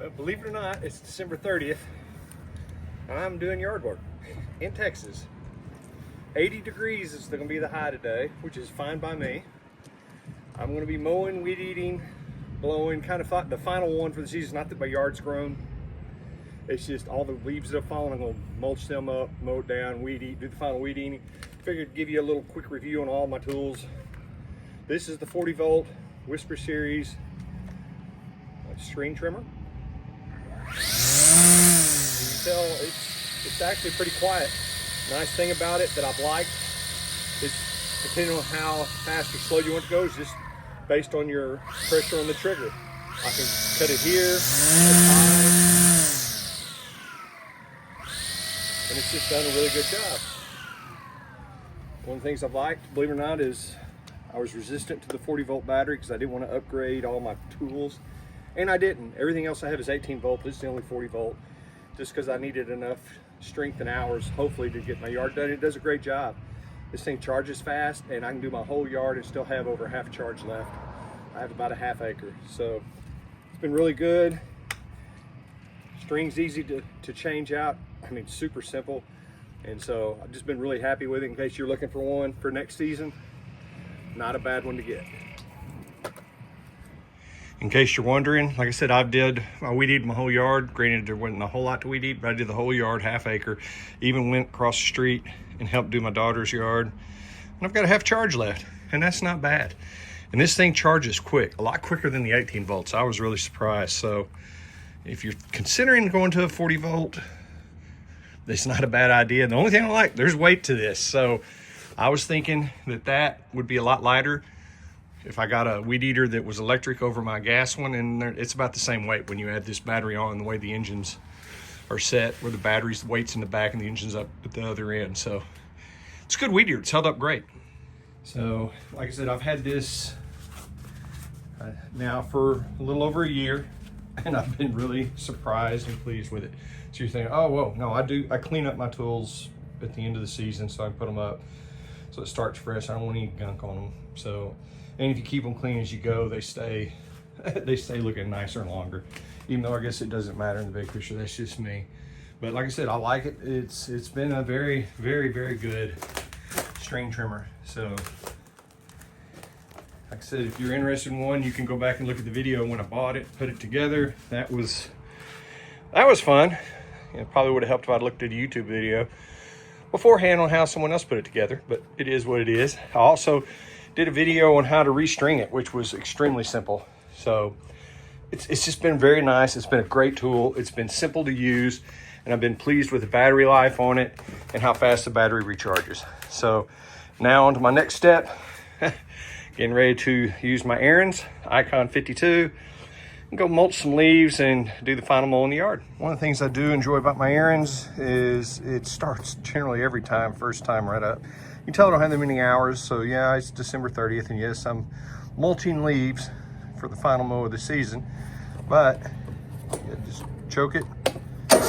Believe it or not, it's December 30th. I'm doing yard work in Texas. 80 degrees is going to be the high today, which is fine by me. I'm going to be mowing, weed eating, blowing, kind of the final one for the season. Not that my yard's grown. It's just all the leaves that have fallen. I'm going to mulch them up, mow it down, weed eat, do the final weed eating. Figured to give you a little quick review on all my tools. This is the 40 volt Whisper Series string trimmer. You can tell it's actually pretty quiet. Nice thing about it that I've liked is depending on how fast or slow you want to go is just based on your pressure on the trigger. I can cut it here, high, and it's just done a really good job. One of the things I've liked, believe it or not, is I was resistant to the 40 volt battery because I didn't want to upgrade all my tools. And I didn't. Everything else I have is 18 volt. This is the only 40 volt. Just because I needed enough strength and hours, hopefully, to get my yard done. It does a great job. This thing charges fast, and I can do my whole yard and still have over half charge left. I have about a half acre. So it's been really good. String's easy to change out. I mean, super simple. And so I've just been really happy with it. In case you're looking for one for next season, not a bad one to get. In case you're wondering, like I said, I weed eated my whole yard. Granted, there wasn't a whole lot to weed eat, but I did the whole yard, half acre. Even went across the street and helped do my daughter's yard. And I've got a half charge left, and that's not bad. And this thing charges quick, a lot quicker than the 18 volts. I was really surprised. So if you're considering going to a 40 volt, it's not a bad idea. The only thing I like, there's weight to this. So I was thinking that would be a lot lighter if I got a weed eater that was electric over my gas one, and it's about the same weight when you add this battery on, the way the engines are set, where the battery's weight's in the back and the engine's up at the other end. So it's a good weed eater. It's held up great. So like I said, I've had this now for a little over a year, and I've been really surprised and pleased with it. So you're thinking, oh, whoa, no, I clean up my tools at the end of the season so I can put them up so it starts fresh. I don't want any gunk on them. So, and if you keep them clean as you go, they stay looking nicer and longer. Even though I guess it doesn't matter in the big picture, that's just me. But like I said, I like it. It's been a very, very, very good string trimmer. So like I said, if you're interested in one, you can go back and look at the video when I bought it, put it together. That was fun. It probably would have helped if I'd looked at a YouTube video beforehand on how someone else put it together, but it is what it is. I also did a video on how to restring it, which was extremely simple. So it's just been very nice. It's been a great tool. It's been simple to use, and I've been pleased with the battery life on it and how fast the battery recharges. So now on to my next step, getting ready to use my Ariens Ikon 52 and go mulch some leaves and do the final mow in the yard. One of the things I do enjoy about my Ariens is it starts generally every time, first time right up. You can tell I don't have that many hours, so yeah, it's December 30th, and yes, I'm mulching leaves for the final mow of the season, but yeah, just choke it. There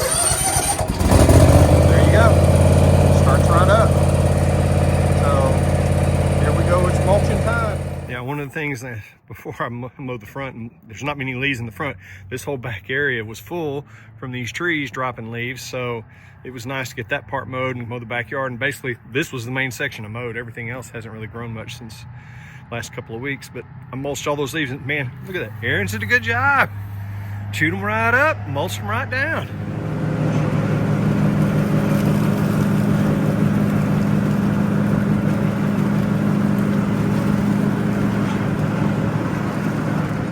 you go. Starts right up. So here we go, it's mulching time. Yeah, one of the things that before I mowed the front, and there's not many leaves in the front, this whole back area was full from these trees dropping leaves, so it was nice to get that part mowed and mow the backyard. And basically this was the main section I mowed. Everything else hasn't really grown much since last couple of weeks, but I mulched all those leaves, and man, look at that. Ariens did a good job. Chewed them right up, mulched them right down.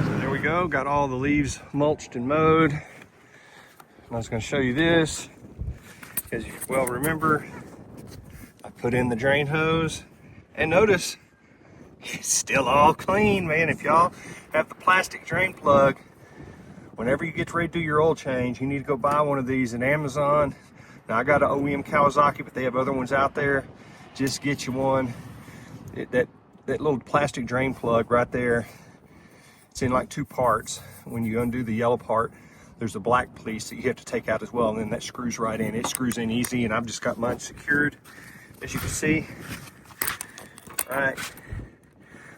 So there we go, got all the leaves mulched and mowed. And I was going to show you this. As you well remember, I put in the drain hose, and notice it's still all clean, man. If y'all have the plastic drain plug, whenever you get ready to do your oil change, you need to go buy one of these in Amazon. Now I got an OEM Kawasaki, but they have other ones out there. Just get you one. That little plastic drain plug right there, it's in like two parts. When you undo the yellow part, there's a black piece that you have to take out as well, and then that screws right in. It screws in easy, and I've just got mine secured, as you can see, right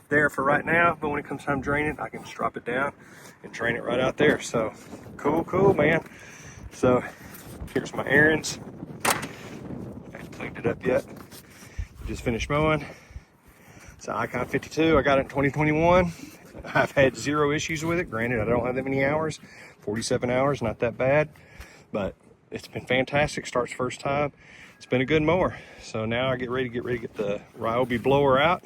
there for right now. But when it comes time to drain it, I can just drop it down and drain it right out there. So Cool, man. So here's my Ariens. I haven't cleaned it up yet. Just finished mowing. It's an Ikon 52. I got it in 2021. I've had zero issues with it. Granted, I don't have that many hours. 47 hours, not that bad. But it's been fantastic. Starts first time. It's been a good mower. So now I get ready to get the Ryobi blower out.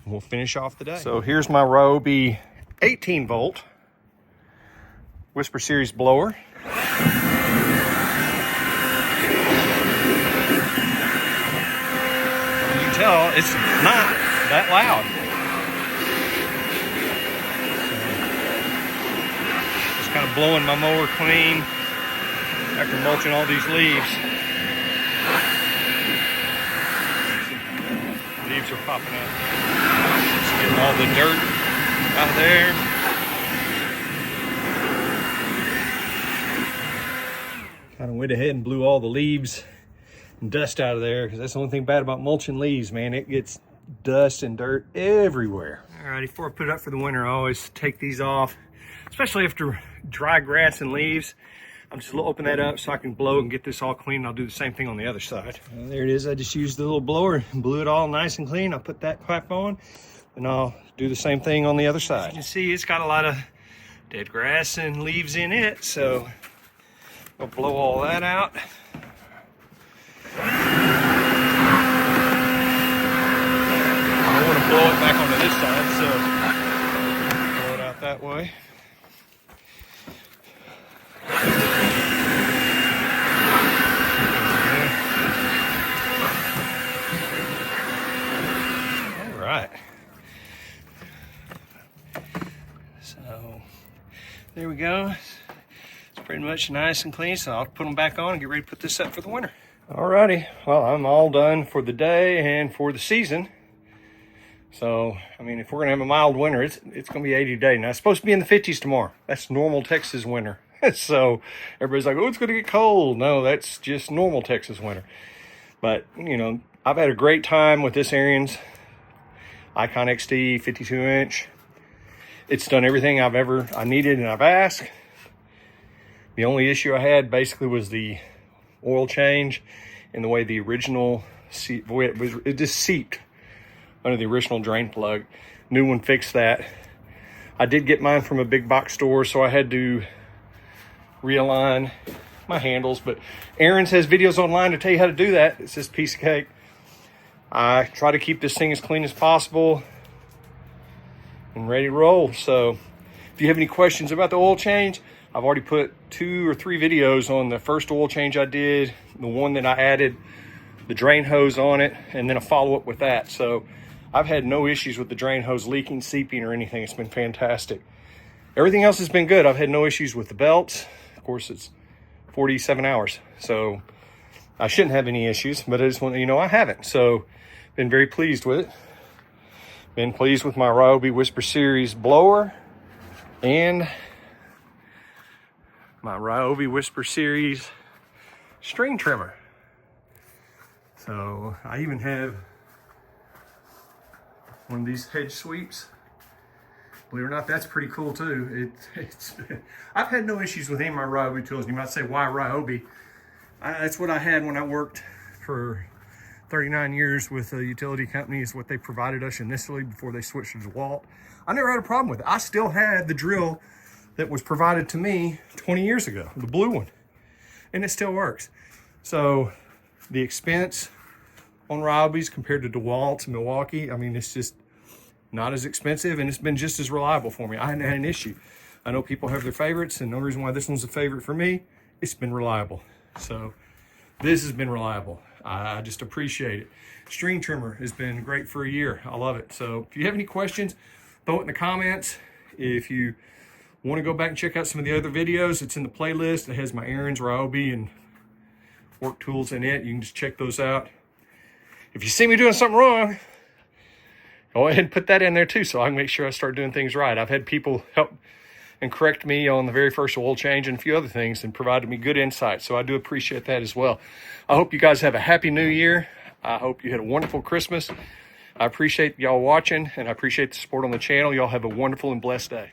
And we'll finish off the day. So here's my Ryobi 18 volt Whisper Series blower. You can tell it's not that loud. Just kind of blowing my mower clean after mulching all these leaves. Leaves are popping up. Just getting all the dirt out of there. Kind of went ahead and blew all the leaves and dust out of there, because that's the only thing bad about mulching leaves, man. It gets dust and dirt everywhere. Alrighty, before I put it up for the winter, I always take these off, especially after dry grass and leaves. I'm just open that up so I can blow and get this all clean. I'll do the same thing on the other side. And there it is. I just used the little blower and blew it all nice and clean. I'll put that cap on and I'll do the same thing on the other side. As you can see, it's got a lot of dead grass and leaves in it, so I'll blow all that out. I want to blow it back onto this side, so blow it out that way. All right. So there we go. It's pretty much nice and clean, so I'll put them back on and get ready to put this up for the winter. Alrighty, well, I'm all done for the day and for the season. So, I mean, if we're gonna have a mild winter, it's gonna be 80 today. Now, it's supposed to be in the 50s tomorrow. That's normal Texas winter. So everybody's like, oh, it's gonna get cold. No, that's just normal Texas winter. But, you know, I've had a great time with this Ariens Ikon XD 52-inch. It's done everything I needed and I've asked. The only issue I had basically was the oil change and the way the original it just seeped under the original drain plug. New one fixed that. I did get mine from a big box store, so I had to realign my handles, but Ariens has videos online to tell you how to do that. It's just a piece of cake. I try to keep this thing as clean as possible and ready to roll. So if you have any questions about the oil change, I've already put 2 or 3 videos on the first oil change I did, the one that I added the drain hose on it, and then a follow-up with that. So I've had no issues with the drain hose leaking, seeping, or anything. It's been fantastic. Everything else has been good. I've had no issues with the belts. Of course, it's 47 hours, so I shouldn't have any issues, but I just want to, I haven't. So been very pleased with it. Been pleased with my Ryobi Whisper Series blower and my Ryobi Whisper Series string trimmer. So I even have one of these hedge sweeps. Believe it or not, that's pretty cool too. I've had no issues with any of my Ryobi tools. You might say, why Ryobi? That's what I had when I worked for 39 years with a utility company, is what they provided us initially before they switched to DeWalt. I never had a problem with it. I still had the drill that was provided to me 20 years ago, the blue one, and it still works. So the expense on Ryobi's compared to DeWalt's and Milwaukee, I mean, it's just not as expensive, and it's been just as reliable for me. I hadn't had an issue. I know people have their favorites, and the reason why this one's a favorite for me, it's been reliable. So this has been reliable. I just appreciate it. String trimmer has been great for a year. I love it. So if you have any questions, throw it in the comments. If you want to go back and check out some of the other videos, it's in the playlist. It has my Ariens, Ryobi, and work tools in it. You can just check those out. If you see me doing something wrong, go ahead and put that in there too, so I can make sure I start doing things right. I've had people help and correct me on the very first oil change and a few other things, and provided me good insight. So I do appreciate that as well. I hope you guys have a happy new year. I hope you had a wonderful Christmas. I appreciate y'all watching, and I appreciate the support on the channel. Y'all have a wonderful and blessed day.